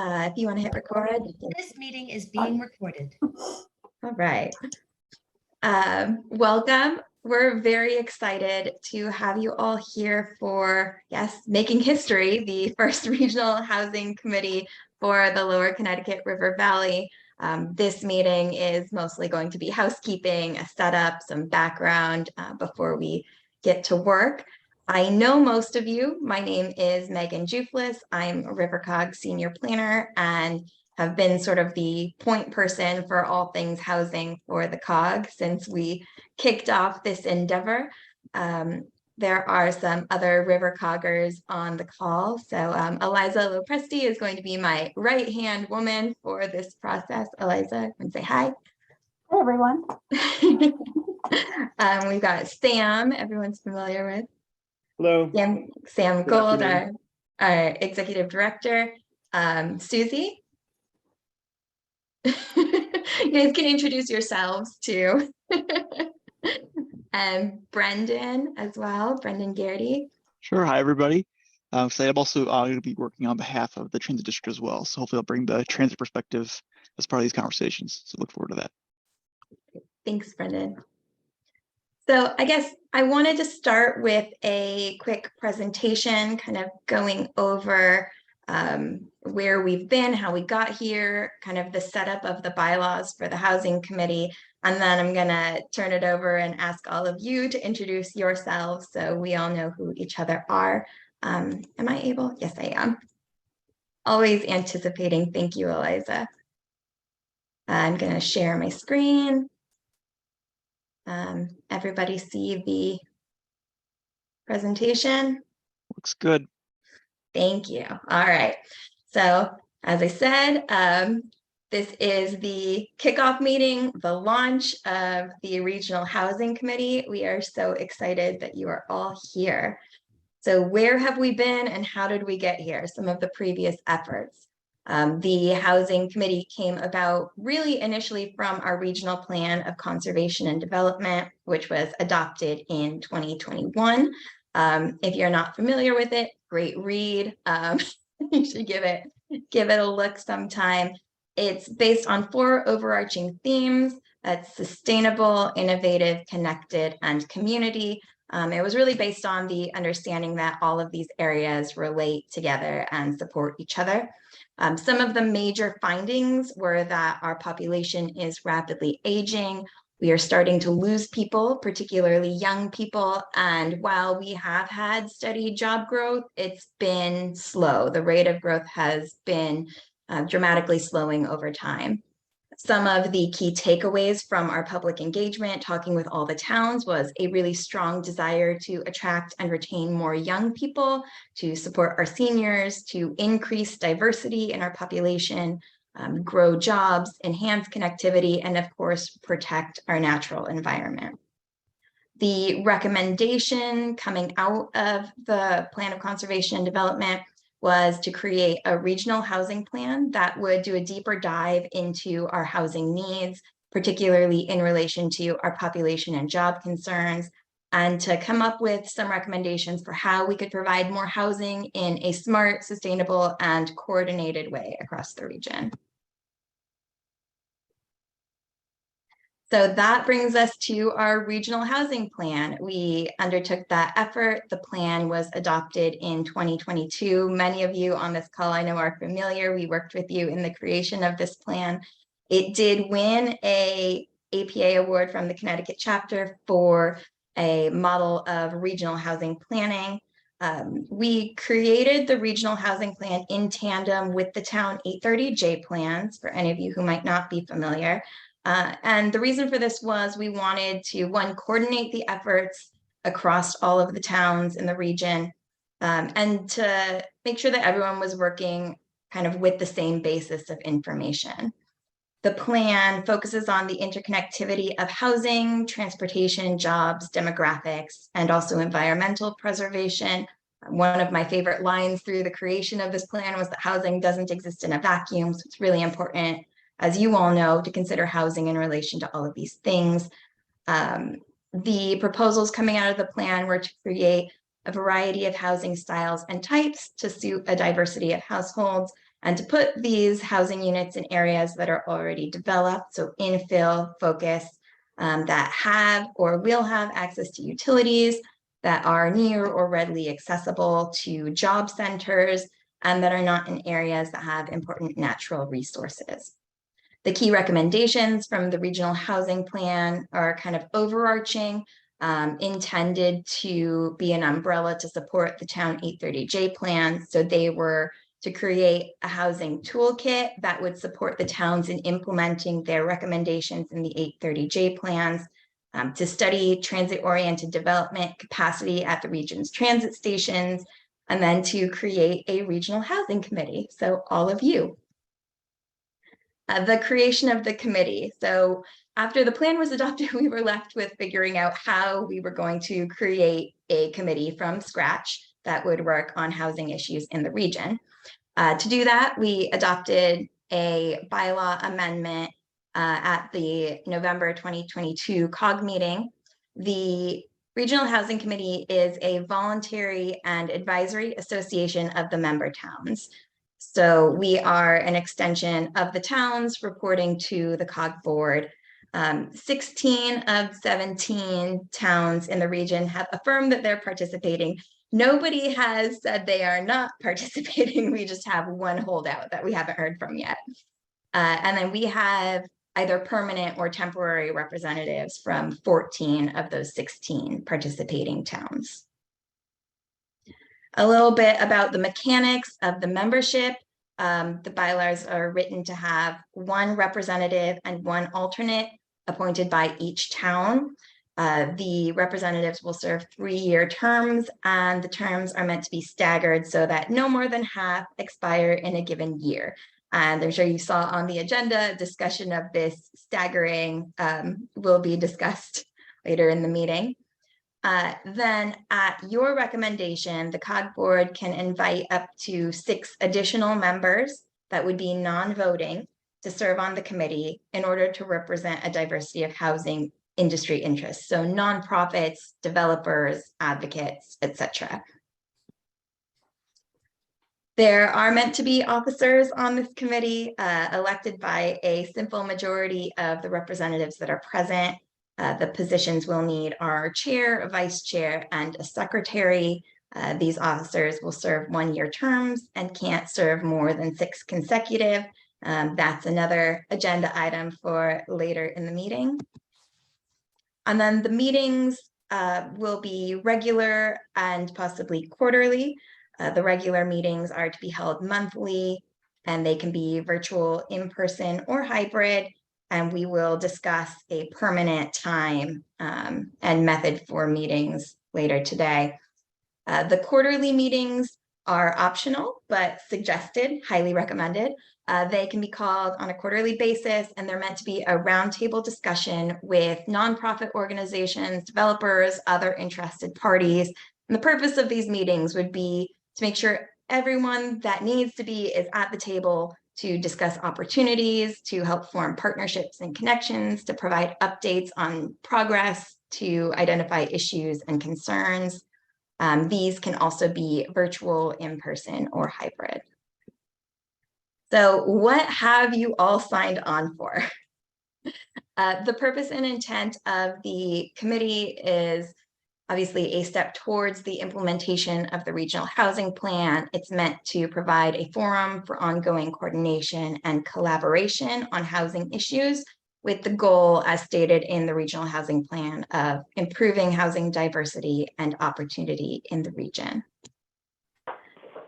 If you want to hit record. This meeting is being recorded. All right. Welcome. We're very excited to have you all here for, yes, making history, the first regional housing committee for the Lower Connecticut River Valley. This meeting is mostly going to be housekeeping, a setup, some background before we get to work. I know most of you. My name is Megan Juflis. I'm a RiverCOG senior planner and have been sort of the point person for all things housing for the COG since we kicked off this endeavor. There are some other RiverCOGers on the call. So Eliza Lopresti is going to be my right-hand woman for this process. Eliza, and say hi. Hey, everyone. We've got Sam, everyone's familiar with. Hello. Sam Gold, our executive director. Susie. You guys can introduce yourselves too. And Brendan as well, Brendan Garrity. Sure. Hi, everybody. So I'm also going to be working on behalf of the transit district as well. So hopefully I'll bring the transit perspective as part of these conversations. So look forward to that. Thanks, Brendan. So I guess I wanted to start with a quick presentation, kind of going over where we've been, how we got here, kind of the setup of the bylaws for the housing committee. And then I'm gonna turn it over and ask all of you to introduce yourselves so we all know who each other are. Am I able? Yes, I am. Always anticipating. Thank you, Eliza. I'm gonna share my screen. Everybody see the presentation? Looks good. Thank you. All right. So as I said, this is the kickoff meeting, the launch of the Regional Housing Committee. We are so excited that you are all here. So where have we been and how did we get here? Some of the previous efforts. The Housing Committee came about really initially from our Regional Plan of Conservation and Development, which was adopted in 2021. If you're not familiar with it, great read. You should give it a look sometime. It's based on 4 overarching themes. That's sustainable, innovative, connected, and community. It was really based on the understanding that all of these areas relate together and support each other. Some of the major findings were that our population is rapidly aging. We are starting to lose people, particularly young people. And while we have had steady job growth, it's been slow. The rate of growth has been dramatically slowing over time. Some of the key takeaways from our public engagement, talking with all the towns, was a really strong desire to attract and retain more young people, to support our seniors, to increase diversity in our population, grow jobs, enhance connectivity, and of course, protect our natural environment. The recommendation coming out of the Plan of Conservation and Development was to create a regional housing plan that would do a deeper dive into our housing needs, particularly in relation to our population and job concerns, and to come up with some recommendations for how we could provide more housing in a smart, sustainable, and coordinated way across the region. So that brings us to our regional housing plan. We undertook that effort. The plan was adopted in 2022. Many of you on this call I know are familiar. We worked with you in the creation of this plan. It did win an APA award from the Connecticut chapter for a model of regional housing planning. We created the regional housing plan in tandem with the town 830J plans, for any of you who might not be familiar. And the reason for this was we wanted to, one, coordinate the efforts across all of the towns in the region, and to make sure that everyone was working kind of with the same basis of information. The plan focuses on the interconnectivity of housing, transportation, jobs, demographics, and also environmental preservation. One of my favorite lines through the creation of this plan was that housing doesn't exist in a vacuum, so it's really important, as you all know, to consider housing in relation to all of these things. The proposals coming out of the plan were to create a variety of housing styles and types to suit a diversity of households, and to put these housing units in areas that are already developed, so infill focus, that have or will have access to utilities, that are near or readily accessible to job centers, and that are not in areas that have important natural resources. The key recommendations from the regional housing plan are kind of overarching, intended to be an umbrella to support the town 830J plan. So they were to create a housing toolkit that would support the towns in implementing their recommendations in the 830J plans, to study transit-oriented development capacity at the region's transit stations, and then to create a regional housing committee. So all of you. The creation of the committee. So after the plan was adopted, we were left with figuring out how we were going to create a committee from scratch that would work on housing issues in the region. To do that, we adopted a bylaw amendment at the November 2022 COG meeting. The Regional Housing Committee is a voluntary and advisory association of the member towns. So we are an extension of the towns reporting to the COG board. 16 of 17 towns in the region have affirmed that they're participating. Nobody has said they are not participating. We just have one holdout that we haven't heard from yet. And then we have either permanent or temporary representatives from 14 of those 16 participating towns. A little bit about the mechanics of the membership. The bylaws are written to have one representative and one alternate appointed by each town. The representatives will serve 3-year terms, and the terms are meant to be staggered so that no more than half expire in a given year. And I'm sure you saw on the agenda, discussion of this staggering will be discussed later in the meeting. Then at your recommendation, the COG board can invite up to 6 additional members that would be non-voting to serve on the committee in order to represent a diversity of housing industry interests. So nonprofits, developers, advocates, etc. There are meant to be officers on this committee elected by a simple majority of the representatives that are present. The positions we'll need are chair, a vice chair, and a secretary. These officers will serve 1-year terms and can't serve more than 6 consecutive. That's another agenda item for later in the meeting. And then the meetings will be regular and possibly quarterly. The regular meetings are to be held monthly, and they can be virtual, in-person, or hybrid. And we will discuss a permanent time and method for meetings later today. The quarterly meetings are optional, but suggested, highly recommended. They can be called on a quarterly basis, and they're meant to be a roundtable discussion with nonprofit organizations, developers, other interested parties. And the purpose of these meetings would be to make sure everyone that needs to be is at the table to discuss opportunities, to help form partnerships and connections, to provide updates on progress, to identify issues and concerns. These can also be virtual, in-person, or hybrid. So what have you all signed on for? The purpose and intent of the committee is obviously a step towards the implementation of the regional housing plan. It's meant to provide a forum for ongoing coordination and collaboration on housing issues, with the goal, as stated in the regional housing plan, of improving housing diversity and opportunity in the region.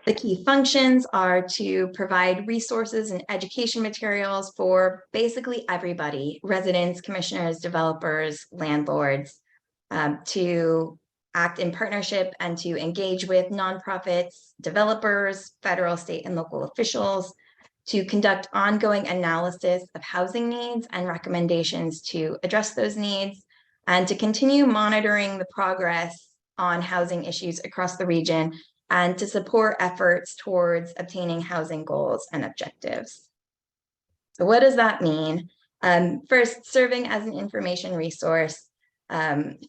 The key functions are to provide resources and education materials for basically everybody: residents, commissioners, developers, landlords, to act in partnership and to engage with nonprofits, developers, federal, state, and local officials, to conduct ongoing analysis of housing needs and recommendations to address those needs, and to continue monitoring the progress on housing issues across the region, and to support efforts towards obtaining housing goals and objectives. So what does that mean? First, serving as an information resource.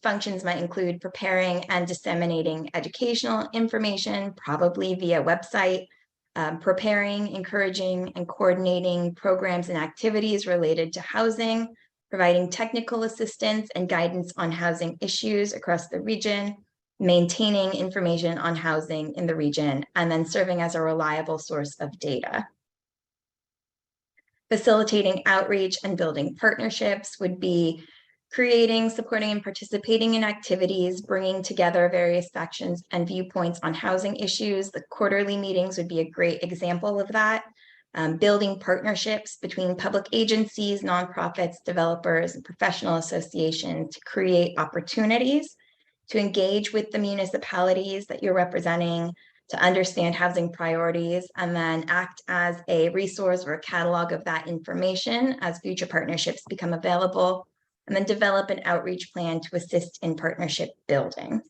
Functions might include preparing and disseminating educational information, probably via website, preparing, encouraging, and coordinating programs and activities related to housing, providing technical assistance and guidance on housing issues across the region, maintaining information on housing in the region, and then serving as a reliable source of data. Facilitating outreach and building partnerships would be creating, supporting, and participating in activities, bringing together various factions and viewpoints on housing issues. The quarterly meetings would be a great example of that. Building partnerships between public agencies, nonprofits, developers, and professional associations to create opportunities to engage with the municipalities that you're representing, to understand housing priorities, and then act as a resource or a catalog of that information as future partnerships become available, and then develop an outreach plan to assist in partnership building.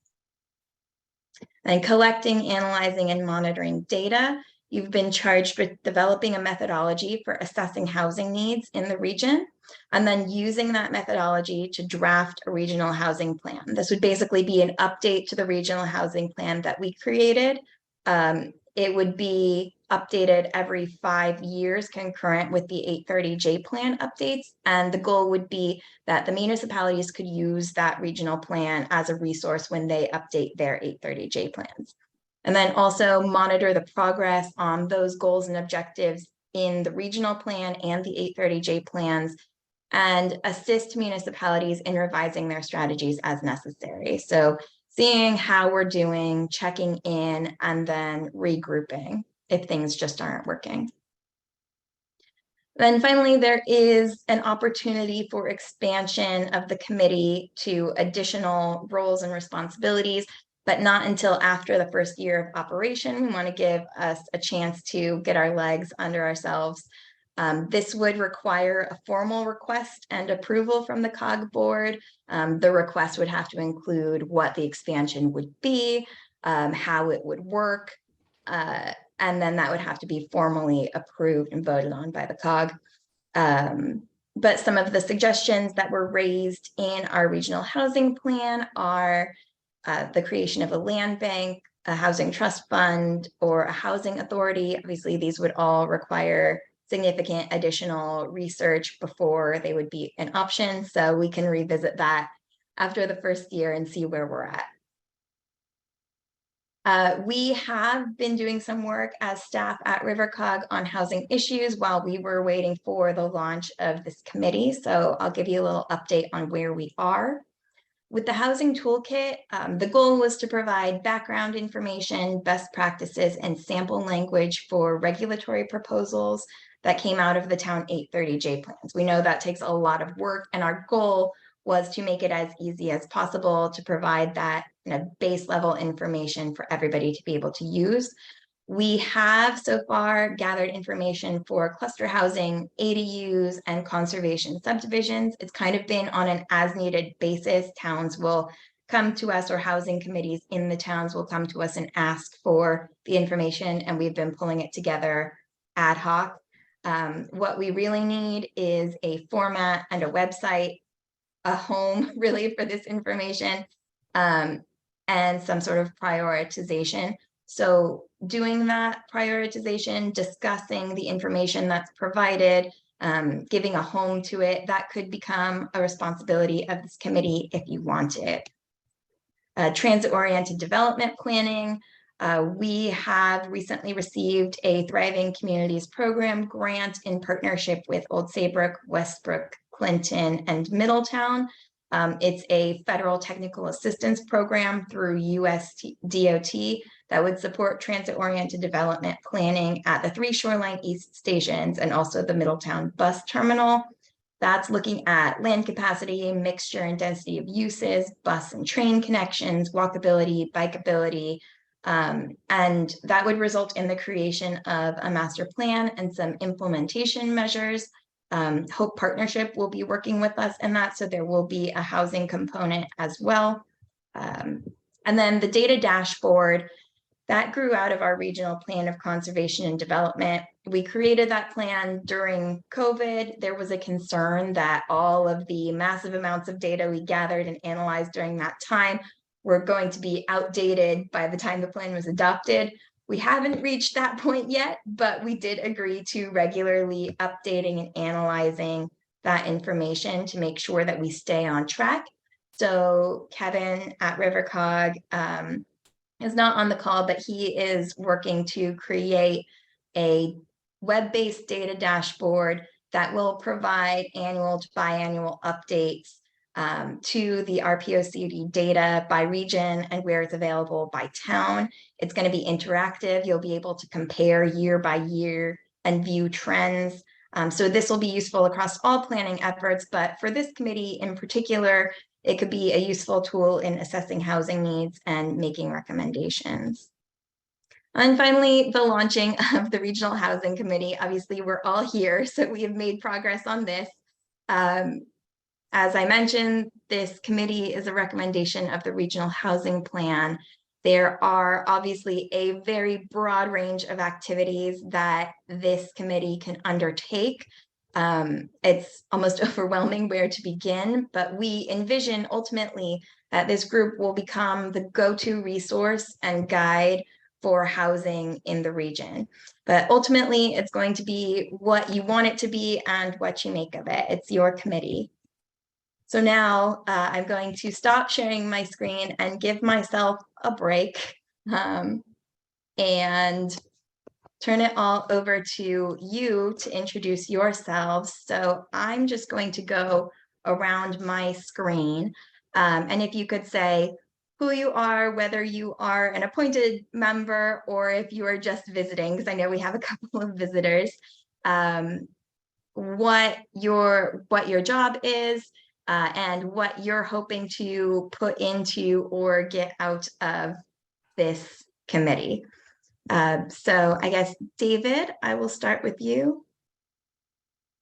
And collecting, analyzing, and monitoring data. You've been charged with developing a methodology for assessing housing needs in the region, and then using that methodology to draft a regional housing plan. This would basically be an update to the regional housing plan that we created. It would be updated every 5 years, concurrent with the 830J plan updates. And the goal would be that the municipalities could use that regional plan as a resource when they update their 830J plans. And then also monitor the progress on those goals and objectives in the regional plan and the 830J plans, and assist municipalities in revising their strategies as necessary. So seeing how we're doing, checking in, and then regrouping if things just aren't working. Then finally, there is an opportunity for expansion of the committee to additional roles and responsibilities, but not until after the first year of operation. We want to give us a chance to get our legs under ourselves. This would require a formal request and approval from the COG board. The request would have to include what the expansion would be, how it would work, and then that would have to be formally approved and voted on by the COG. But some of the suggestions that were raised in our regional housing plan are the creation of a land bank, a housing trust fund, or a housing authority. Obviously, these would all require significant additional research before they would be an option. So we can revisit that after the first year and see where we're at. We have been doing some work as staff at RiverCOG on housing issues while we were waiting for the launch of this committee. So I'll give you a little update on where we are. With the housing toolkit, the goal was to provide background information, best practices, and sample language for regulatory proposals that came out of the town 830J plans. We know that takes a lot of work, and our goal was to make it as easy as possible to provide that base level information for everybody to be able to use. We have so far gathered information for cluster housing, ADUs, and conservation subdivisions. It's kind of been on an as needed basis. Towns will come to us, or housing committees in the towns will come to us and ask for the information, and we've been pulling it together ad hoc. What we really need is a format and a website, a home really for this information, and some sort of prioritization. So doing that prioritization, discussing the information that's provided, giving a home to it, that could become a responsibility of this committee if you want it. Transit-oriented development planning. We have recently received a Thriving Communities Program grant in partnership with Old Saybrook, Westbrook, Clinton, and Middletown. It's a federal technical assistance program through USDOT that would support transit-oriented development planning at the 3 Shoreline East stations and also the Middletown bus terminal. That's looking at land capacity, mixture and density of uses, bus and train connections, walkability, bikeability, and that would result in the creation of a master plan and some implementation measures. Hope Partnership will be working with us in that, so there will be a housing component as well. And then the data dashboard, that grew out of our regional plan of conservation and development. We created that plan during COVID. There was a concern that all of the massive amounts of data we gathered and analyzed during that time were going to be outdated by the time the plan was adopted. We haven't reached that point yet, but we did agree to regularly updating and analyzing that information to make sure that we stay on track. So Kevin at RiverCOG is not on the call, but he is working to create a web-based data dashboard that will provide annual to biannual updates to the RPOCD data by region and where it's available by town. It's going to be interactive. You'll be able to compare year by year and view trends. So this will be useful across all planning efforts, but for this committee in particular, it could be a useful tool in assessing housing needs and making recommendations. And finally, the launching of the Regional Housing Committee. Obviously, we're all here, so we have made progress on this. As I mentioned, this committee is a recommendation of the Regional Housing Plan. There are obviously a very broad range of activities that this committee can undertake. It's almost overwhelming where to begin, but we envision ultimately that this group will become the go-to resource and guide for housing in the region. But ultimately, it's going to be what you want it to be and what you make of it. It's your committee. So now I'm going to stop sharing my screen and give myself a break and turn it all over to you to introduce yourselves. So I'm just going to go around my screen. And if you could say who you are, whether you are an appointed member or if you are just visiting, because I know we have a couple of visitors, what your job is, and what you're hoping to put into or get out of this committee. So I guess, David, I will start with you.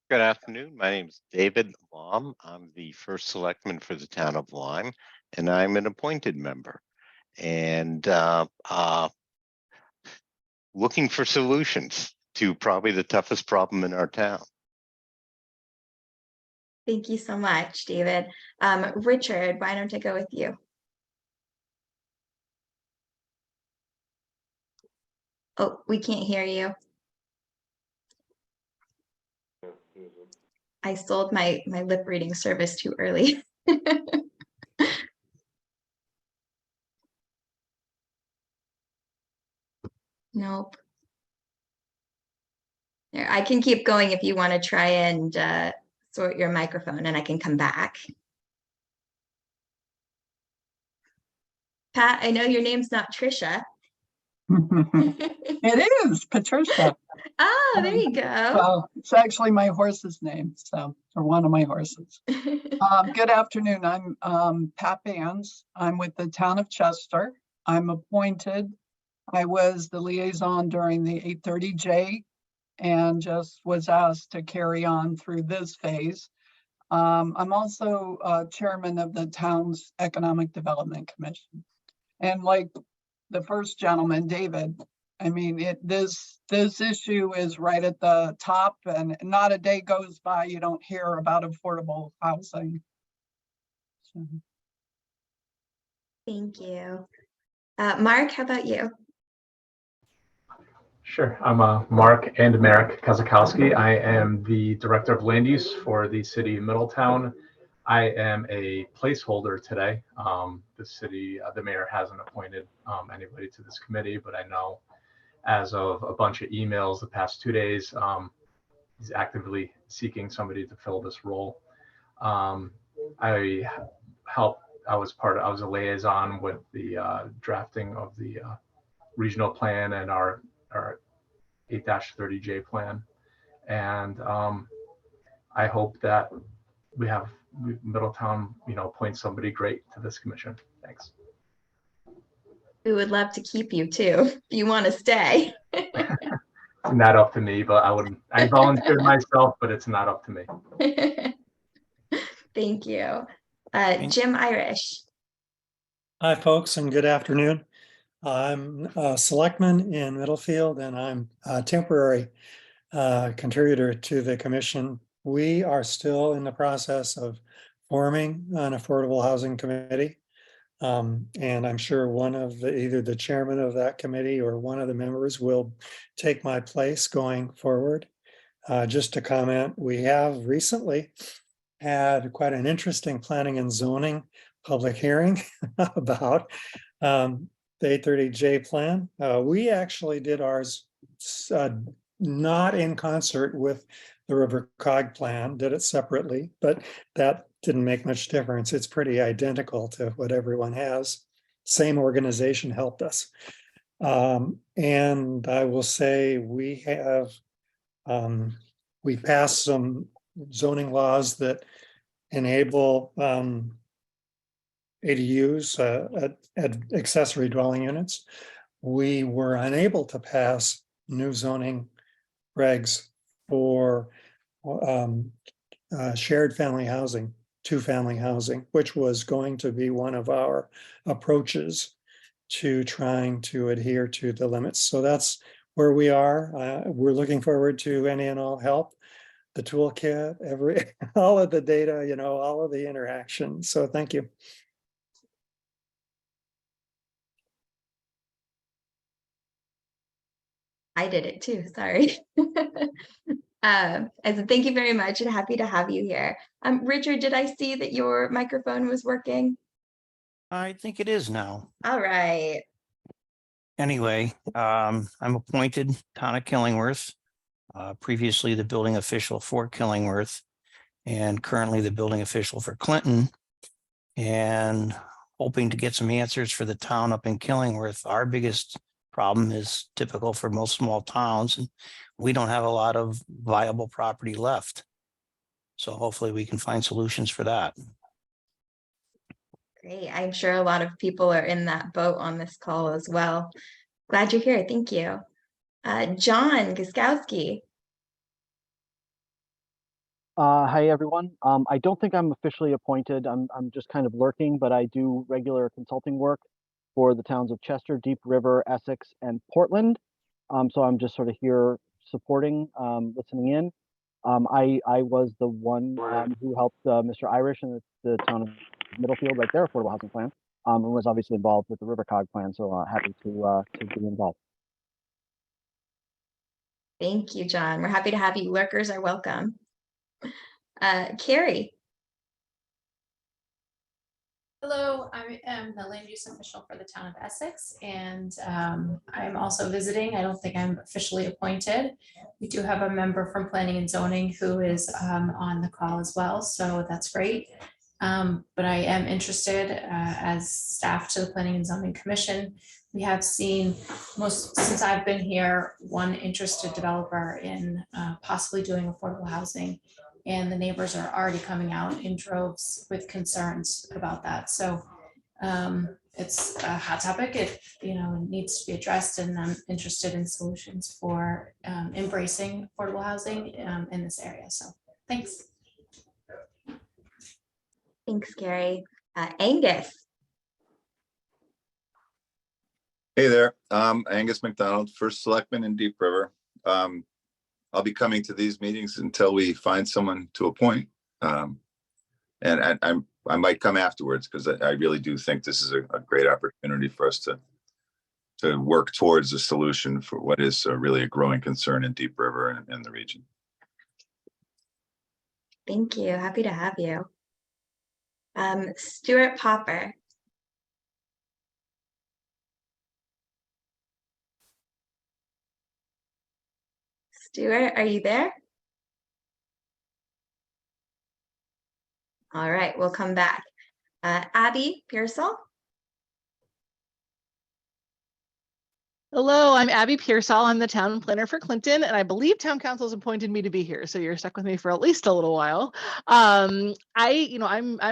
Good afternoon. My name is David Lom. I'm the first selectman for the town of Lyme, and I'm an appointed member. And looking for solutions to probably the toughest problem in our town. Thank you so much, David. Richard, why don't I go with you? Oh, we can't hear you. I sold my lip reading service too early. Nope. There, I can keep going if you want to try and sort your microphone, and I can come back. Pat, I know your name's not Trisha. It is Patricia. Ah, there you go. Well, it's actually my horse's name, so, or one of my horses. Good afternoon. I'm Pat Bands. I'm with the town of Chester. I'm appointed. I was the liaison during the 830J and just was asked to carry on through this phase. I'm also chairman of the town's Economic Development Commission. And like the first gentleman, David, I mean, this issue is right at the top, and not a day goes by you don't hear about affordable housing. So. Thank you. Mark, how about you? Sure. I'm Mark and Merrick Kazakowski. I am the Director of Land Use for the City of Middletown. I am a placeholder today. The mayor hasn't appointed anybody to this committee, but I know as of a bunch of emails the past 2 days, he's actively seeking somebody to fill this role. I was a liaison with the drafting of the regional plan and our 8-30J plan. And I hope that Middletown, appoint somebody great to this commission. Thanks. We would love to keep you too, if you want to stay. It's not up to me, but I volunteered myself, but it's not up to me. Thank you. Jim Irish. Hi, folks, and good afternoon. I'm a selectman in Middlefield, and I'm a temporary contributor to the commission. We are still in the process of forming an affordable housing committee. And I'm sure one of either the chairman of that committee or one of the members will take my place going forward. Just to comment, we have recently had quite an interesting planning and zoning public hearing about the 830J plan. We actually did ours not in concert with the RiverCOG plan, did it separately, but that didn't make much difference. It's pretty identical to what everyone has. Same organization helped us. And I will say we have, we passed some zoning laws that enable ADUs, at accessory dwelling units. We were unable to pass new zoning regs for shared family housing, two-family housing, which was going to be one of our approaches to trying to adhere to the limits. So that's where we are. We're looking forward to any and all help, the toolkit, all of the data, all of the interactions. So thank you. I did it too, sorry. I said, thank you very much and happy to have you here. Richard, did I see that your microphone was working? I think it is now. All right. Anyway, I'm appointed Town of Killingworth, previously the building official for Killingworth, and currently the building official for Clinton, and hoping to get some answers for the town up in Killingworth. Our biggest problem is typical for most small towns, and we don't have a lot of viable property left. So hopefully we can find solutions for that. Great. I'm sure a lot of people are in that boat on this call as well. Glad you're here. Thank you. John Guskowski. Hi, everyone. I don't think I'm officially appointed. I'm just kind of lurking, but I do regular consulting work for the towns of Chester, Deep River, Essex, and Portland. So I'm just sort of here supporting, listening in. I was the one who helped Mr. Irish in the town of Middlefield, like their affordable housing plan, and was obviously involved with the RiverCOG plan. So happy to be involved. Thank you, John. We're happy to have you. Lurkers are welcome. Carrie. Hello, I am the land use official for the town of Essex, and I'm also visiting. I don't think I'm officially appointed. We do have a member from planning and zoning who is on the call as well, so that's great. But I am interested as staff to the Planning and Zoning Commission. We have seen since I've been here, one interested developer in possibly doing affordable housing. And the neighbors are already coming out in droves with concerns about that. So it's a hot topic. It needs to be addressed, and I'm interested in solutions for embracing affordable housing in this area. So thanks. Thanks, Carrie. Angus. Hey there, Angus McDonald, first selectman in Deep River. I'll be coming to these meetings until we find someone to appoint. And I might come afterwards because I really do think this is a great opportunity for us to work towards a solution for what is really a growing concern in Deep River and the region. Thank you. Happy to have you. Stuart Popper. Stuart, are you there? All right, we'll come back. Abby Pearsall. Hello, I'm Abby Pearsall. I'm the town planner for Clinton, and I believe town council's appointed me to be here, so you're stuck with me for at least a little while. I'm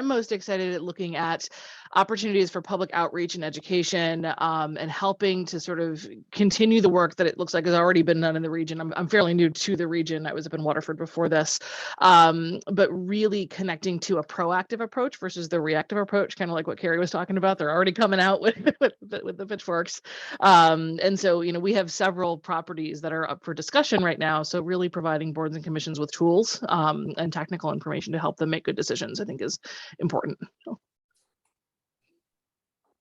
most excited at looking at opportunities for public outreach and education, and helping to sort of continue the work that it looks like has already been done in the region. I'm fairly new to the region. I was up in Waterford before this, but really connecting to a proactive approach versus the reactive approach, kind of like what Carrie was talking about. They're already coming out with the pitchforks. And so, we have several properties that are up for discussion right now. So really providing boards and commissions with tools and technical information to help them make good decisions, I think is important.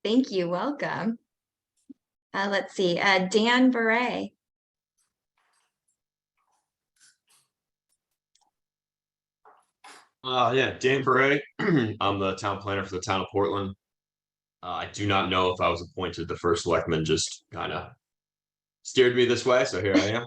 Thank you. Welcome. Let's see. Dan Beret. Yeah, Dan Beret. I'm the town planner for the town of Portland. I do not know if I was appointed. The first selectman just kind of steered me this way, so here I am.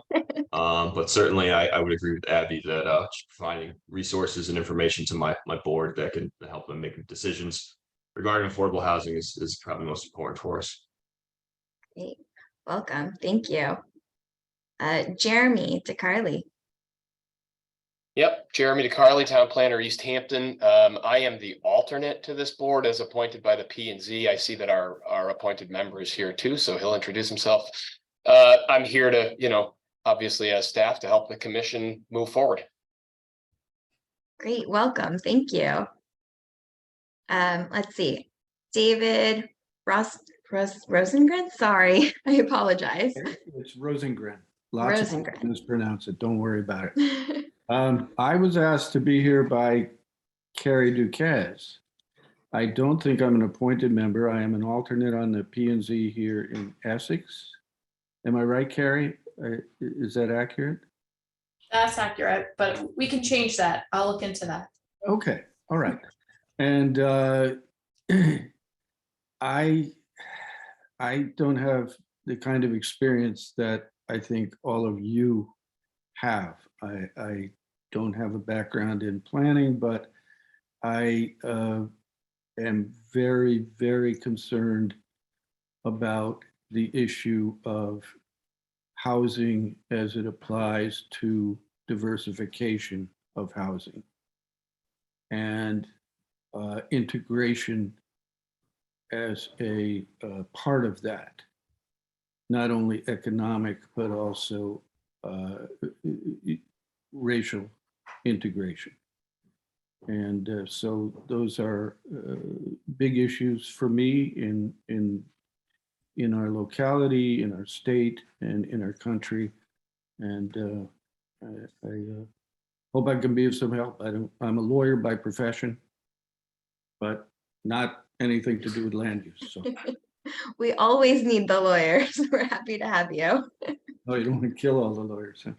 But certainly I would agree with Abby that just providing resources and information to my board that can help them make decisions regarding affordable housing is probably most important for us. Great. Welcome. Thank you. Jeremy DeCarly. Yep, Jeremy DeCarly, Town Planner, East Hampton. I am the alternate to this board as appointed by the P and Z. I see that our appointed member is here too, so he'll introduce himself. I'm here to, obviously as staff to help the commission move forward. Great. Welcome. Thank you. Let's see. David Rosengren. Sorry, I apologize. It's Rosengren. Lots of Rosengren. people mispronounce it. Don't worry about it. I was asked to be here by Carrie Duquesne. I don't think I'm an appointed member. I am an alternate on the P and Z here in Essex. Am I right, Carrie? Is that accurate? That's accurate, but we can change that. I'll look into that. Okay, all right. And I don't have the kind of experience that I think all of you have. I don't have a background in planning, but I am very, very concerned about the issue of housing as it applies to diversification of housing and integration as a part of that, not only economic, but also racial integration. And so those are big issues for me in our locality, in our state, and in our country. And I hope I can be of some help. I'm a lawyer by profession, but not anything to do with land use. So. We always need the lawyers. We're happy to have you. Oh, you don't want to kill all the lawyers, huh?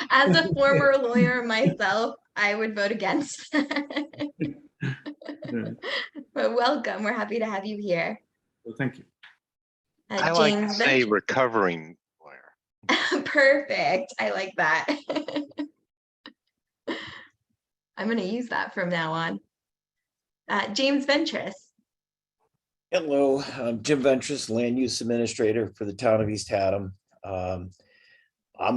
As a former lawyer myself, I would vote against that. But welcome. We're happy to have you here. Well, thank you. I like to say recovering lawyer. Perfect. I like that. I'm going to use that from now on. James Ventris. Hello, I'm Jim Ventris, Land Use Administrator for the town of East Haddam. I'm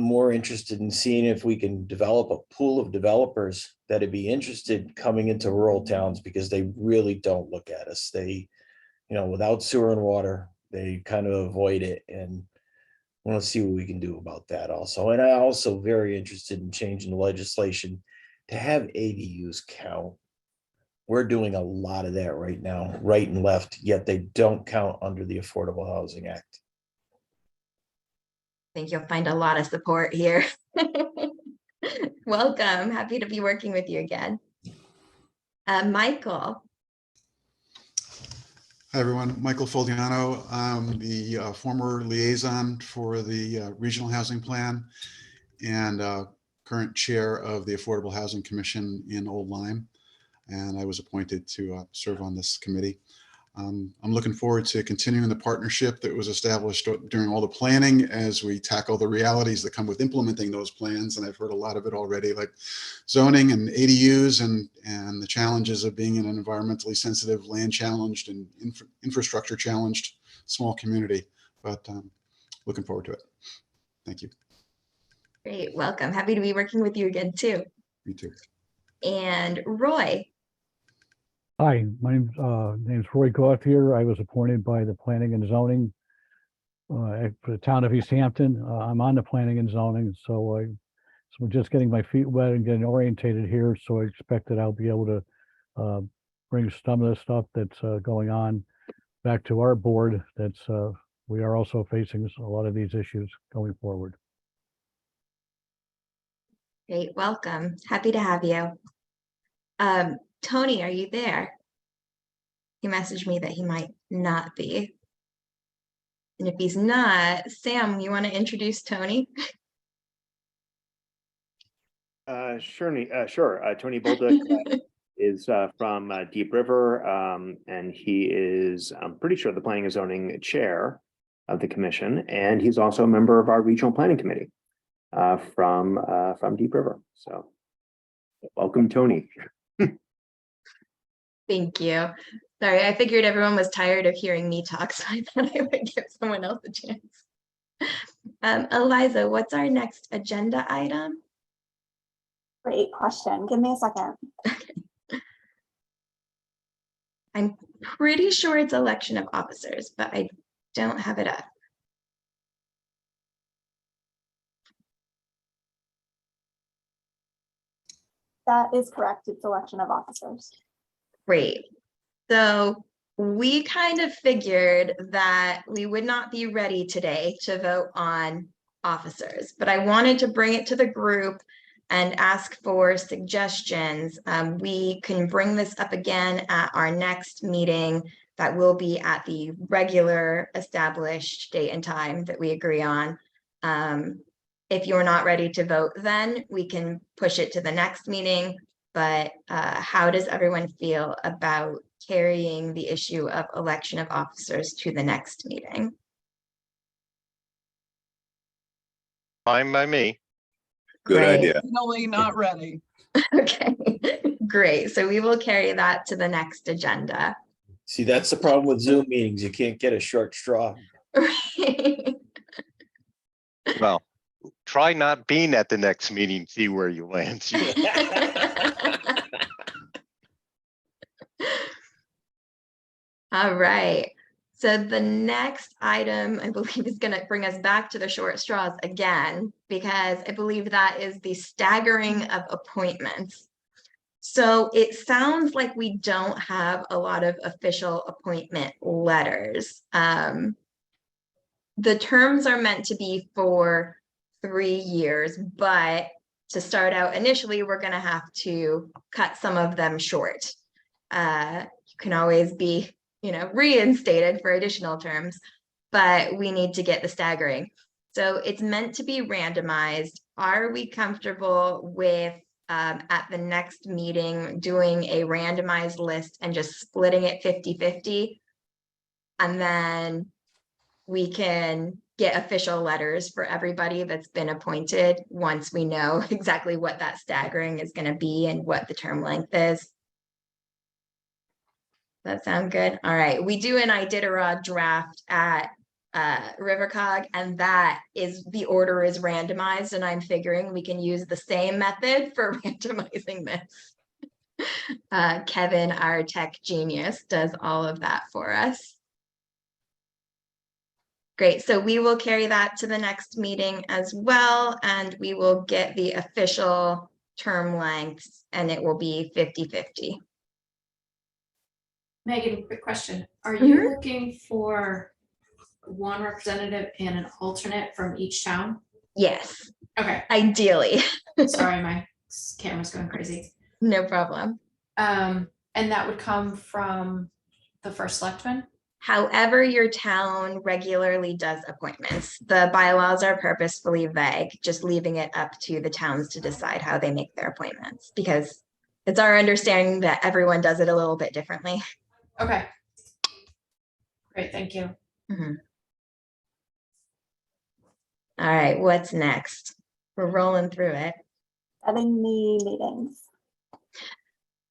more interested in seeing if we can develop a pool of developers that'd be interested coming into rural towns, because they really don't look at us. They, without sewer and water, they kind of avoid it, and I want to see what we can do about that also. And I'm also very interested in changing the legislation to have ADUs count. We're doing a lot of that right now, right and left, yet they don't count under the Affordable Housing Act. I think you'll find a lot of support here. Welcome. Happy to be working with you again. Michael. Hi, everyone. Michael Foldiano. I'm the former liaison for the Regional Housing Plan and current chair of the Affordable Housing Commission in Old Lyme. And I was appointed to serve on this committee. I'm looking forward to continuing the partnership that was established during all the planning as we tackle the realities that come with implementing those plans. And I've heard a lot of it already, like zoning and ADUs and the challenges of being in an environmentally sensitive, land challenged and infrastructure challenged small community. But looking forward to it. Thank you. Great. Welcome. Happy to be working with you again, too. Me too. And Roy. Hi, my name's Roy Gauthier. I was appointed by the Planning and Zoning for the town of East Hampton. I'm on the Planning and Zoning, so I'm just getting my feet wet and getting orientated here. So I expect that I'll be able to bring some of the stuff that's going on back to our board. We are also facing a lot of these issues going forward. Great. Welcome. Happy to have you. Tony, are you there? he messaged me that he might not be. And if he's not, Sam, you want to introduce Tony? Sure. Tony Bolduc is from Deep River, and he is, I'm pretty sure, the Planning and Zoning Chair of the Commission, and he's also a member of our Regional Planning Committee from Deep River. So, welcome, Tony. Thank you. Sorry, I figured everyone was tired of hearing me talk, so I thought I would give someone else a chance. Eliza, what's our next agenda item? Great question. Give me a second. I'm pretty sure it's election of officers, but I don't have it up. That is correct. It's election of officers. Great. So we kind of figured that we would not be ready today to vote on officers, but I wanted to bring it to the group and ask for suggestions. We can bring this up again at our next meeting that will be at the regular established date and time that we agree on. If you're not ready to vote, then we can push it to the next meeting. But how does everyone feel about carrying the issue of election of officers to the next meeting? Fine by me. Good Great. idea. Definitely not ready. Okay, great. So we will carry that to the next agenda. See, that's the problem with Zoom meetings. You can't get a short straw. Well, try not being at the next meeting, see where you land. All right. So the next item, I believe, is going to bring us back to the short straws again, because I believe that is the staggering of appointments. So it sounds like we don't have a lot of official appointment letters. The terms are meant to be for 3 years, but to start out initially, we're going to have to cut some of them short. You can always be reinstated for additional terms, but we need to get the staggering. So it's meant to be randomized. Are we comfortable with at the next meeting doing a randomized list and just splitting it 50-50? And then we can get official letters for everybody that's been appointed once we know exactly what that staggering is going to be and what the term length is. That sound good? All right, we do an Iditarod draft at RiverCOG, and that is the order is randomized, and I'm figuring we can use the same method for randomizing this. Kevin, our tech genius, does all of that for us. Great, so we will carry that to the next meeting as well, and we will get the official term lengths, and it will be 50-50. Megan, quick question. Are you looking for one representative and an alternate from each town? Yes. Okay. Ideally. Sorry, my camera's going crazy. No problem. And that would come from the first selectman? However your town regularly does appointments. The bylaws are purposefully vague, just leaving it up to the towns to decide how they make their appointments, because it's our understanding that everyone does it a little bit differently. Okay. Great, thank you. Mm-hmm. All right, what's next? We're rolling through it. Setting the meetings.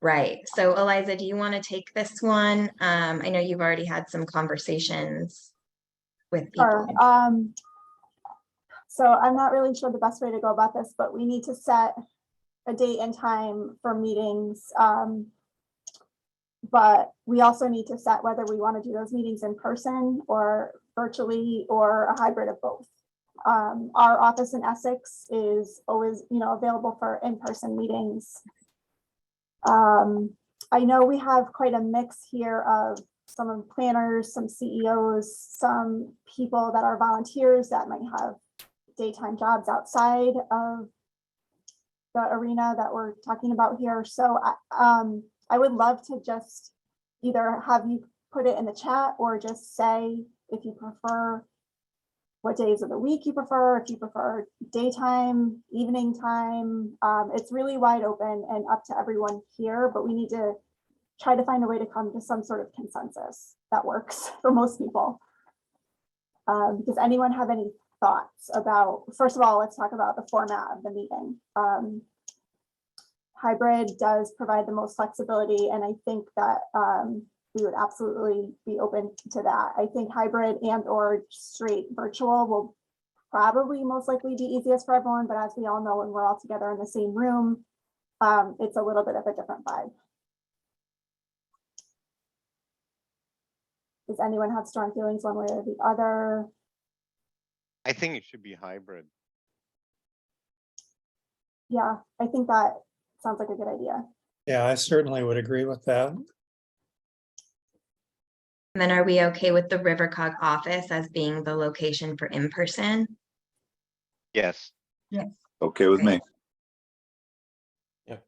Right. So Eliza, do you want to take this one? I know you've already had some conversations with people. Sure. So I'm not really sure the best way to go about this, but we need to set a date and time for meetings. But we also need to set whether we want to do those meetings in person or virtually or a hybrid of both. Our office in Essex is always, available for in-person meetings. I know we have quite a mix here of some planners, some CEOs, some people that are volunteers that might have daytime jobs outside of the arena that we're talking about here. So I would love to just either have you put it in the chat or just say if you prefer what days of the week you prefer, if you prefer daytime, evening time. It's really wide open and up to everyone here, but we need to try to find a way to come to some sort of consensus that works for most people. Does anyone have any thoughts about, first of all, let's talk about the format of the meeting. Hybrid does provide the most flexibility, and I think that we would absolutely be open to that. I think hybrid and or straight virtual will probably most likely be easiest for everyone, but as we all know, when we're all together in the same room, it's a little bit of a different vibe. Does anyone have strong feelings one way or the other? I think it should be hybrid. Yeah, I think that sounds like a good idea. Yeah, I certainly would agree with that. And then are we okay with the RiverCOG office as being the location for in-person? Yes. Yes. Okay with me. Okay.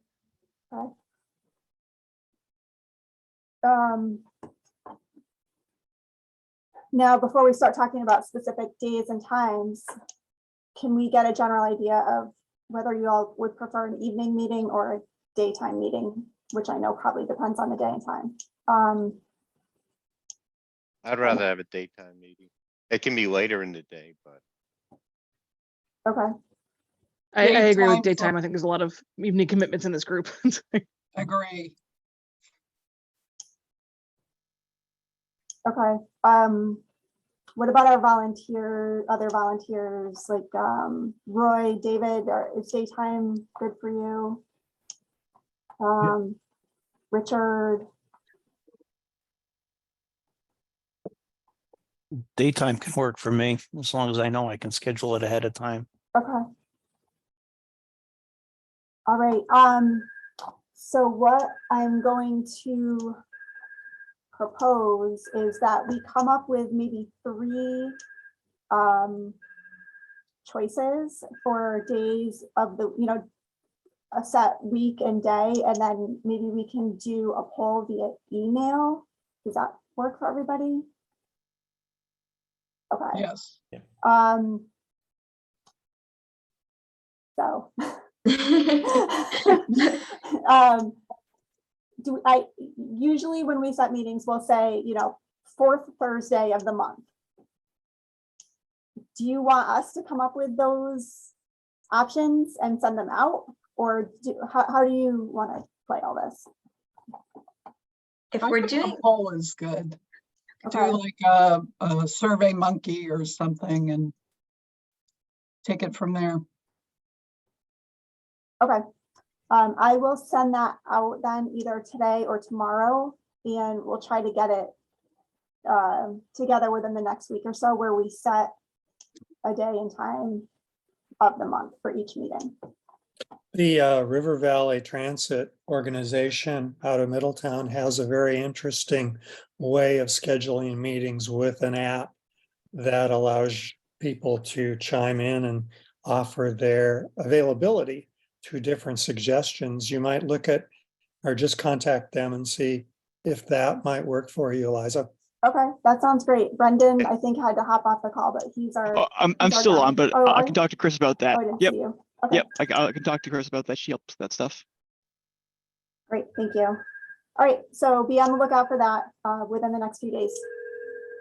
Now, before we start talking about specific days and times, can we get a general idea of whether you all would prefer an evening meeting or a daytime meeting, which I know probably depends on the day and time. I'd rather have a daytime meeting. It can be later in the day, but Okay. I agree with Daytime daytime. I think there's a lot of evening commitments in this group. Agree. Okay. What about our other volunteers like Roy, David, is daytime good for you? Richard? Daytime can work for me as long as I know I can schedule it ahead of time. Okay. All right. So what I'm going to propose is that we come up with maybe 3 choices for days of the, a set week and day, and then maybe we can do a poll via email. Does that work for everybody? Okay. Yes. So usually when we set meetings, we'll say, 4th Thursday of the month. Do you want us to come up with those options and send them out, or how do you want to play all this? If I we're think doing a poll is good. Okay. Do like a Survey Monkey or something and take it from there. Okay. I will send that out then either today or tomorrow, and we'll try to get it together within the next week or so, where we set a day and time of the month for each meeting. The River Valley Transit Organization out of Middletown has a very interesting way of scheduling meetings with an app that allows people to chime in and offer their availability to different suggestions. You might look at or just contact them and see if that might work for you, Eliza. Okay, that sounds great. Brendan, I think, had to hop off the call, but he's our. Oh, I'm still on, but I can talk to Chris about that. Oh, I didn't Yep. see you. Okay. Yep. I can talk to Chris about that. She helps with that stuff. Great, thank you. All right, so be on the lookout for that within the next few days.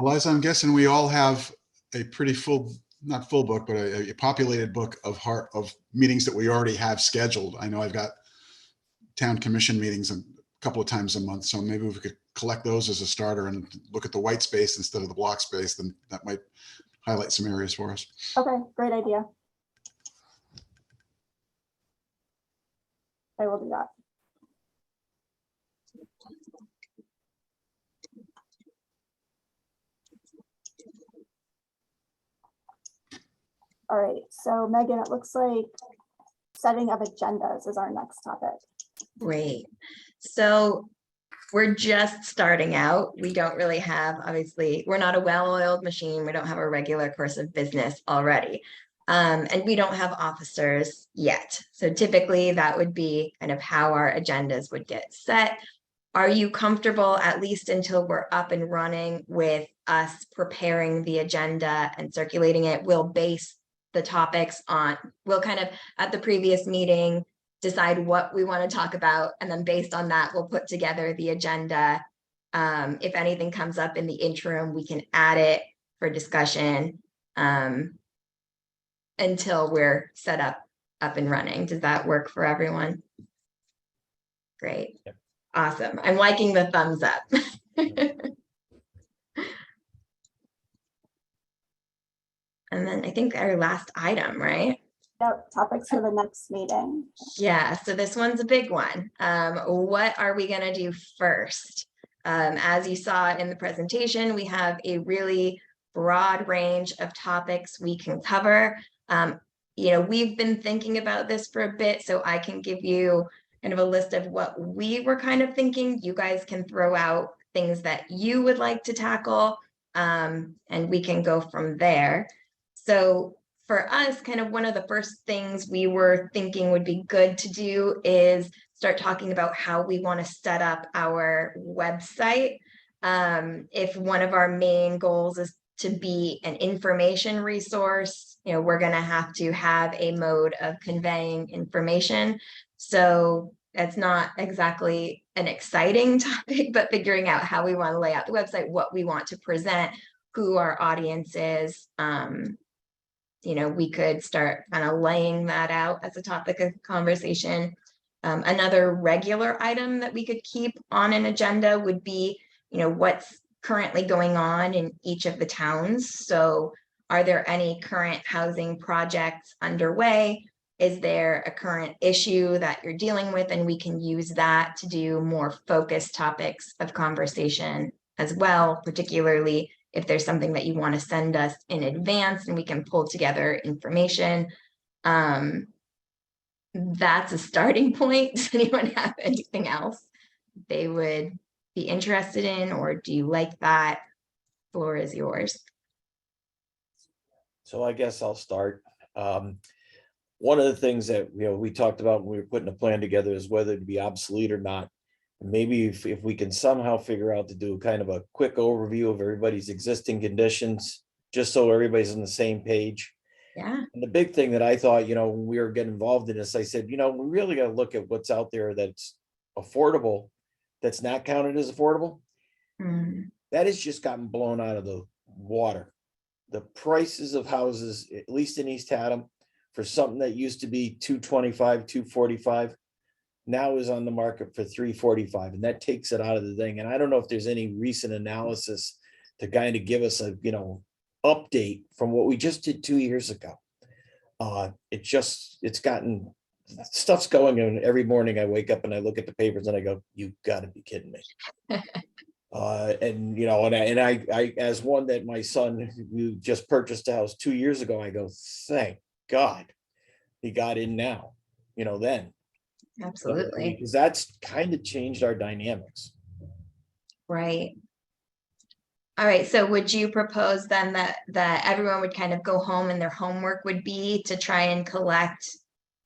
Eliza, I'm guessing we all have a pretty full, not full book, but a populated book of meetings that we already have scheduled. I know I've got town commission meetings a couple of times a month, so maybe if we could collect those as a starter and look at the white space instead of the block space, then that might highlight some areas for us. Okay, great idea. I will do that. All right, so Megan, it looks like setting of agendas is our next topic. Great. So we're just starting out. We don't really have, obviously, we're not a well-oiled machine. We don't have a regular course of business already. And we don't have officers yet. So typically that would be kind of how our agendas would get set. are you comfortable, at least until we're up and running, with us preparing the agenda and circulating it? We'll base the topics on, we'll kind of, at the previous meeting, decide what we want to talk about, and then based on that, we'll put together the agenda. If anything comes up in the interim, we can add it for discussion until we're set up and running. Does that work for everyone? Great. Yep. Awesome. I'm liking the thumbs up. And then I think our last item, right? Yep, topics for the next meeting. Yeah, so this one's a big one. What are we gonna do first? As you saw in the presentation, we have a really broad range of topics we can cover. You know, we've been thinking about this for a bit, so I can give you kind of a list of what we were kind of thinking. You guys can throw out things that you would like to tackle, and we can go from there. So for us, kind of one of the first things we were thinking would be good to do is start talking about how we want to set up our website. If one of our main goals is to be an information resource, you know, we're going to have a mode of conveying information. So it's not exactly an exciting topic, but figuring out how we want to lay out the website, what we want to present, who our audience is. You know, we could start kind of laying that out as a topic of conversation. Another regular item that we could keep on an agenda would be, you know, what's currently going on in each of the towns. So are there any current housing projects underway? Is there a current issue that you're dealing with? And we can use that to do more focused topics of conversation as well, particularly if there's something that you want to send us in advance and we can pull together information. That's a starting point. Does anyone have anything else they would be interested in, or do you like that? Floor is yours. So I guess I'll start. One of the things that, you know, we talked about when we were putting a plan together is whether to be obsolete or not. Maybe if we can somehow figure out to do kind of a quick overview of everybody's existing conditions, just so everybody's on the same page. Yeah. And the big thing that I thought, you know, when we were getting involved in this, I said, you know, we really got to look at what's out there that's affordable, that's not counted as affordable. That has just gotten blown out of the water. The prices of houses, at least in East Haddam, for something that used to be $225, $245, now is on the market for $345, and that takes it out of the thing. And I don't know if there's any recent analysis to kind of give us a, you know, update from what we just did 2 years ago. It's gotten, stuff's going on every morning. I wake up and I look at the papers and I go, you gotta be kidding me. And you know, and I as one that my son who just purchased a house 2 years ago, I go, thank God he got in now, you know, then. Absolutely. Because that's kind of changed our dynamics. Right. All right. So would you propose then that everyone would kind of go home and their homework would be to try and collect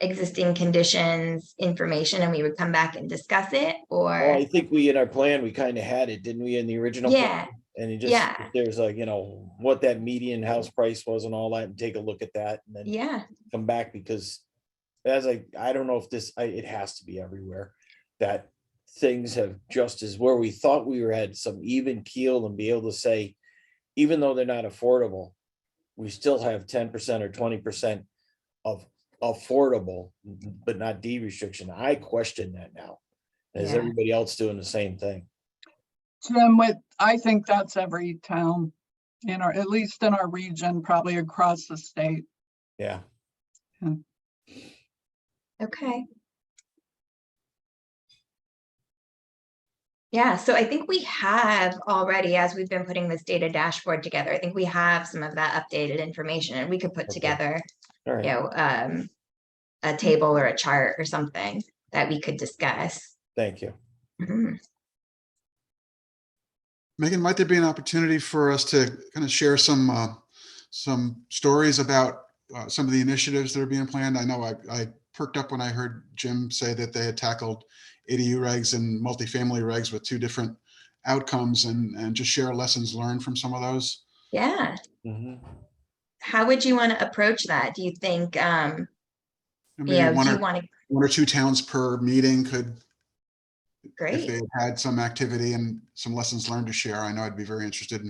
existing conditions information, and we would come back and discuss it? Or Well, I think we, in our plan, we kind of had it, didn't we, in the original? Yeah. Plan? And it just, there's a, you know, what that median house price was and all that, and take a look at that, and then come back, because as I don't know if this, it has to be everywhere, that things have just as where we thought we were had some even keel and be able to say, even though they're not affordable, we still have 10% or 20% of affordable, but not deed restriction. I question that now. Is everybody else doing the same thing? Jim, I think that's every town in our, at least in our region, probably across the state. Yeah. Okay. Yeah, so I think we have already, as we've been putting this data dashboard together, I think we have some of that updated information, and we could put together, you know, a table or a chart or something that we could discuss. Thank you. Megan, might there be an opportunity for us to kind of share some stories about some of the initiatives that are being planned? I know I perked up when I heard Jim say that they had tackled ADU regs and multifamily regs with two different outcomes and just share lessons learned from some of those. Yeah. How would you want to approach that? Do you think, Maybe do you want to? one or two towns per meeting could, if they Great. had some activity and some lessons learned to share, I know I'd be very interested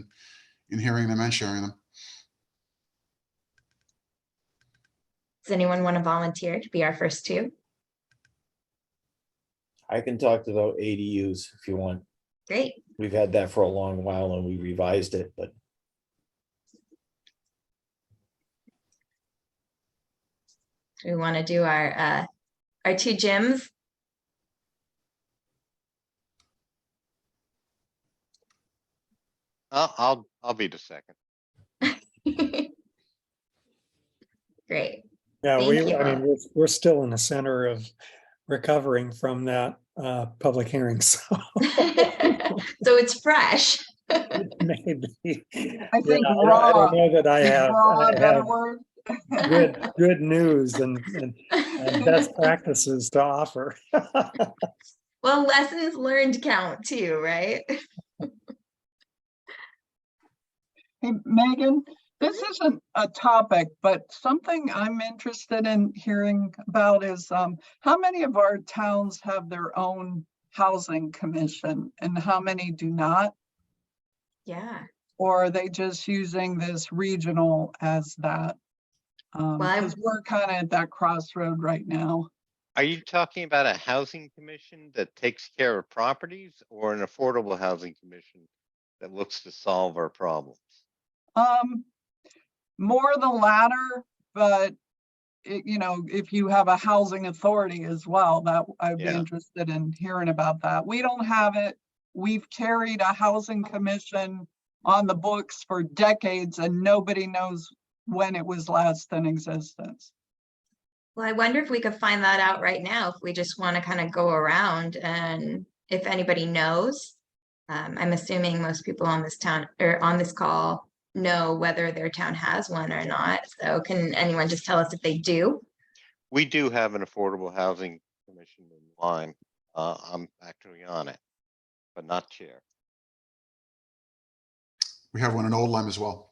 in hearing them and sharing them. Does anyone want to volunteer to be our first two? I can talk about ADUs if you want. Great. We've had that for a long while and we revised it, but We want to do our two gyms. I'll be the second. Great. Yeah, Thank you I all. mean, we're still in the center of recovering from that public hearing, so So it's fresh. maybe. I think I raw don't know that I is have, raw a better have word. good news and best practices to offer. Well, lessons learned count too, right? Hey, Megan, this isn't a topic, but something I'm interested in hearing about is how many of our towns have their own housing commission and how many do not? Yeah. Or are they just using this regional as that? Because we're kind of at that crossroad right now. Are you talking about a housing commission that takes care of properties or an affordable housing commission that looks to solve our problems? More the latter, but if you have a housing authority as well, that I'd be interested in hearing about that. We don't have it. We've carried a housing commission on the books for decades and nobody knows when it was last in existence. Well, I wonder if we could find that out right now, if we just want to kind of go around and if anybody knows. I'm assuming most people on this town or on this call know whether their town has one or not. So can anyone just tell us if they do? We do have an affordable housing commission in line. I'm actually on it, but not chair. We have one in Old Lyme as well.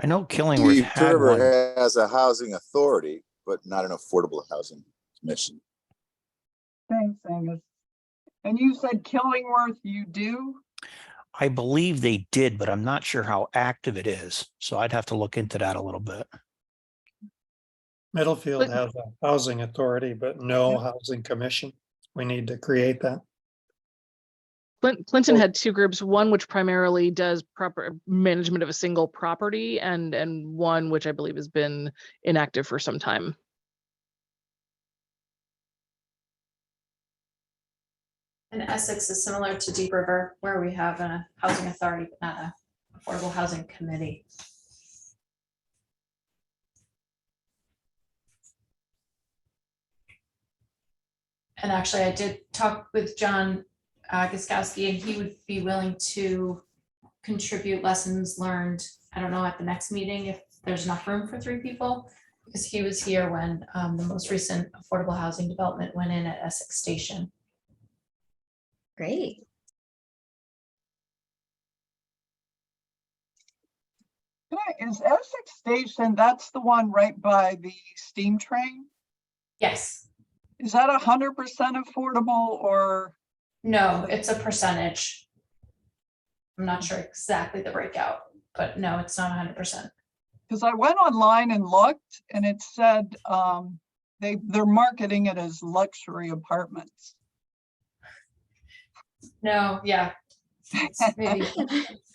I know Killingworth Deep had River one. has a housing authority, but not an affordable housing commission. Thanks, Angus. And you said Killingworth, you do? I believe they did, but I'm not sure how active it is. So I'd have to look into that a little bit. Middlefield has a housing authority, but no housing commission. We need to create that. Clinton had two groups, one which primarily does proper management of a single property and one which I believe has been inactive for some time. And Essex is similar to Deep River, where we have a housing authority, but not a affordable housing committee. And actually, I did talk with John Guskowski, and he would be willing to contribute lessons learned. I don't know, at the next meeting, if there's enough room for 3 people, because he was here when the most recent affordable housing development went in at Essex Station. Great. Is Essex Station, that's the one right by the steam train? Yes. Is that 100% affordable or? No, it's a percentage. I'm not sure exactly the breakout, but no, it's not 100%. Because I went online and looked and it said they're marketing it as luxury apartments. No, yeah. Maybe.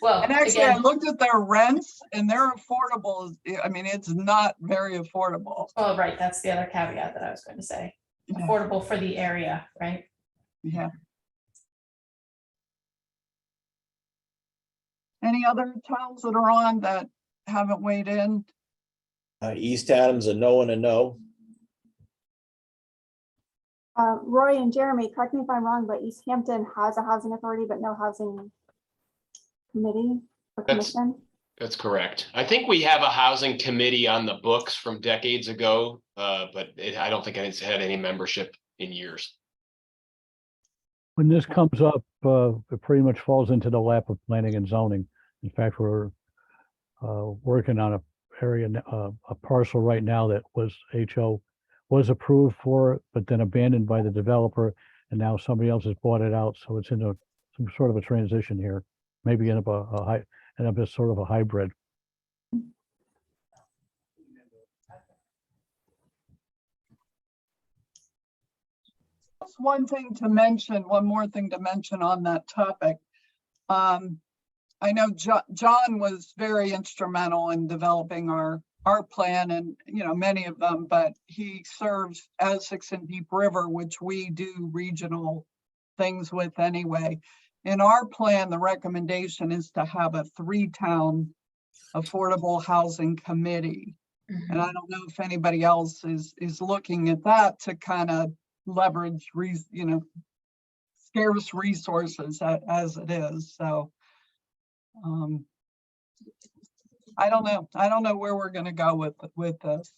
Well, and actually again, I looked at their rents and they're affordable. I mean, it's not very affordable. Oh, right. That's the other caveat that I was going to say. Yeah. Affordable for the area, right? Yeah. Any other towns that are on that haven't weighed in? East Adams, a no and a no. Roy and Jeremy, correct me if I'm wrong, but East Hampton has a housing authority, but no housing committee or commission. That's correct. I think we have a housing committee on the books from decades ago, but I don't think it's had any membership in years. When this comes up, it pretty much falls into the lap of planning and zoning. In fact, we're working on a parcel right now that was was approved for, but then abandoned by the developer, and now somebody else has bought it out. So it's in some sort of a transition here, maybe end up sort of a hybrid. Just one more thing to mention on that topic. I know John was very instrumental in developing our plan, and many of them, but he serves Essex and Deep River, which we do regional things with anyway. In our plan, the recommendation is to have a 3-town affordable housing committee. And I don't know if anybody else is looking at that to kind of leverage scarce resources as it is. So I don't know where we're going to go with this.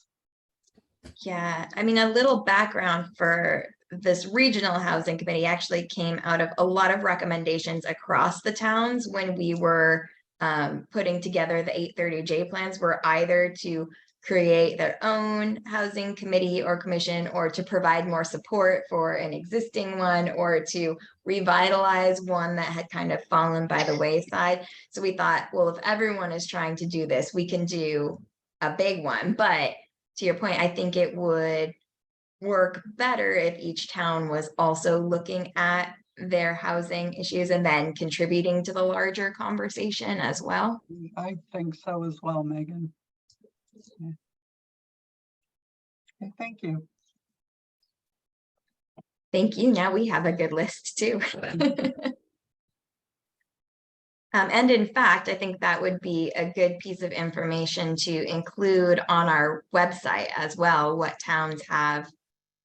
Yeah, I mean, a little background for this regional housing committee actually came out of a lot of recommendations across the towns when we were putting together the 830J plans, were either to create their own housing committee or commission, or to provide more support for an existing one, or to revitalize one that had kind of fallen by the wayside. So we thought, well, if everyone is trying to do this, we can do a big one. But to your point, I think it would work better if each town was also looking at their housing issues and then contributing to the larger conversation as well. I think so as well, Megan. Yeah. Okay, thank you. Thank you. Now we have a good list too. And in fact, I think that would be a good piece of information to include on our website as well, what towns have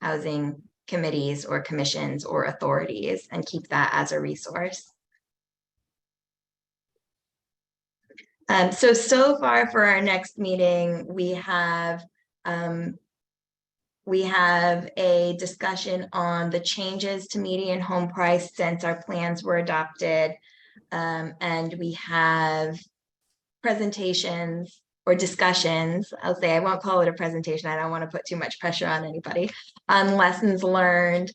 housing committees or commissions or authorities, and keep that as a resource. So far for our next meeting, we have a discussion on the changes to median home price since our plans were adopted. And we have presentations or discussions. I'll say, I won't call it a presentation. I don't want to put too much pressure on anybody, on lessons learned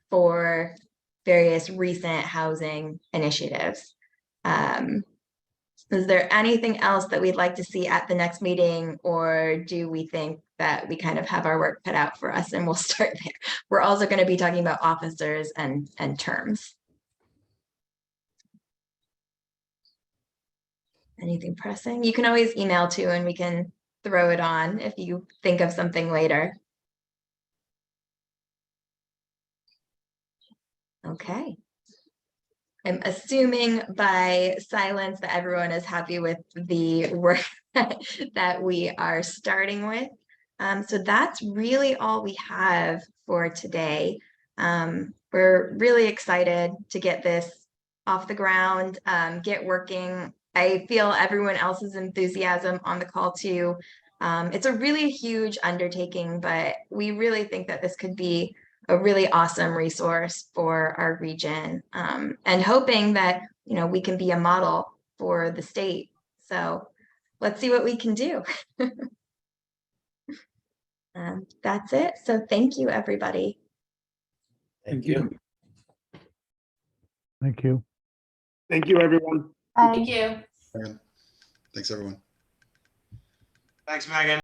for various recent housing initiatives. Is there anything else that we'd like to see at the next meeting, or do we think that we kind of have our work cut out for us and we'll start there? We're also going to be talking about officers and terms. Anything pressing? You can always email too, and we can throw it on if you think of something later. Okay. I'm assuming by silence that everyone is happy with the work that we are starting with. So that's really all we have for today. We're really excited to get this off the ground, get working. I feel everyone else's enthusiasm on the call too. It's a really huge undertaking, but we really think that this could be a really awesome resource for our region, and hoping that, we can be a model for the state. So let's see what we can do. That's it. So thank you, everybody. Thank you. Thank you. Thank you, everyone. Thank you. Thanks, everyone. Thanks, Megan.